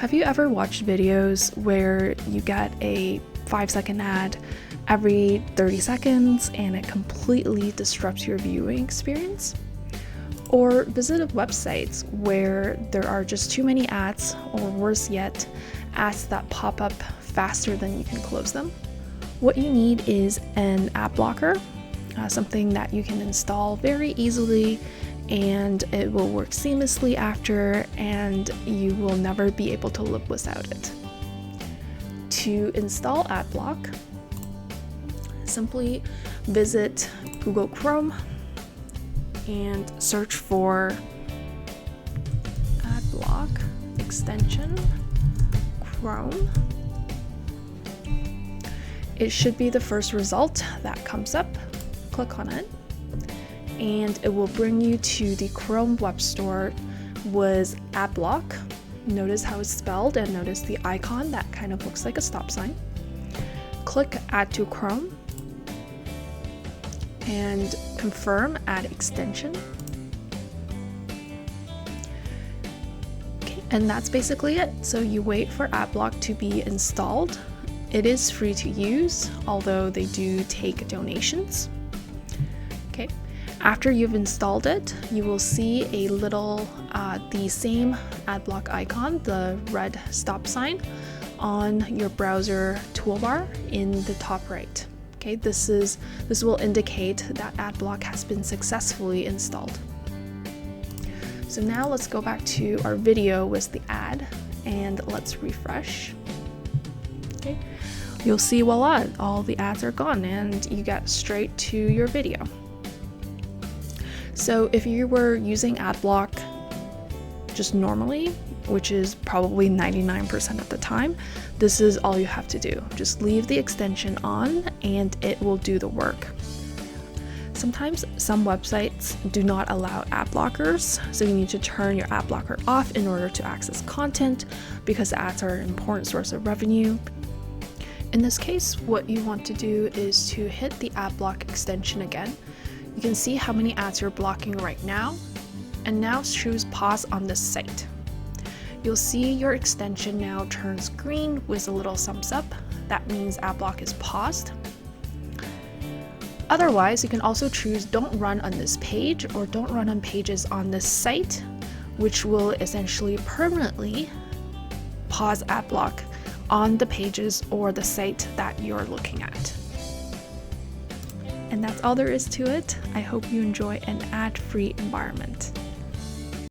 Have you ever watched videos where you get a 5-second ad every 30 seconds and it completely disrupts your viewing experience? Or visit websites where there are just too many ads, or worse yet, ads that pop up faster than you can close them? What you need is an ad blocker, something that you can install very easily, and it will work seamlessly after, and you will never be able to live without it. To install AdBlock, simply visit Google Chrome and search for AdBlock extension Chrome. It should be the first result that comes up. Click on it, and it will bring you to the Chrome Web Store with AdBlock. Notice how it's spelled, and notice the icon that kind of looks like a stop sign. Click Add to Chrome and confirm Add Extension. Okay, and that's basically it. So you wait for AdBlock to be installed. It is free to use, although they do take donations. Okay. After you've installed it, you will see a little, the same AdBlock icon, the red stop sign, on your browser toolbar in the top right. Okay, this will indicate that AdBlock has been successfully installed. So now let's go back to our video with the ad, and let's refresh. Okay, you'll see, voila, all the ads are gone, and you get straight to your video. So if you were using AdBlock just normally, which is probably 99% of the time, this is all you have to do. Just leave the extension on and it will do the work. Sometimes some websites do not allow ad blockers, so you need to turn your ad blocker off in order to access content, because ads are an important source of revenue. In this case, what you want to do is to hit the AdBlock extension again. You can see how many ads you're blocking right now, and now choose pause on this site. You'll see your extension now turns green with a little thumbs up. That means AdBlock is paused. Otherwise, you can also choose don't run on this page or don't run on pages on this site, which will essentially permanently pause AdBlock on the pages or the site that you're looking at. And that's all there is to it. I hope you enjoy an ad-free environment.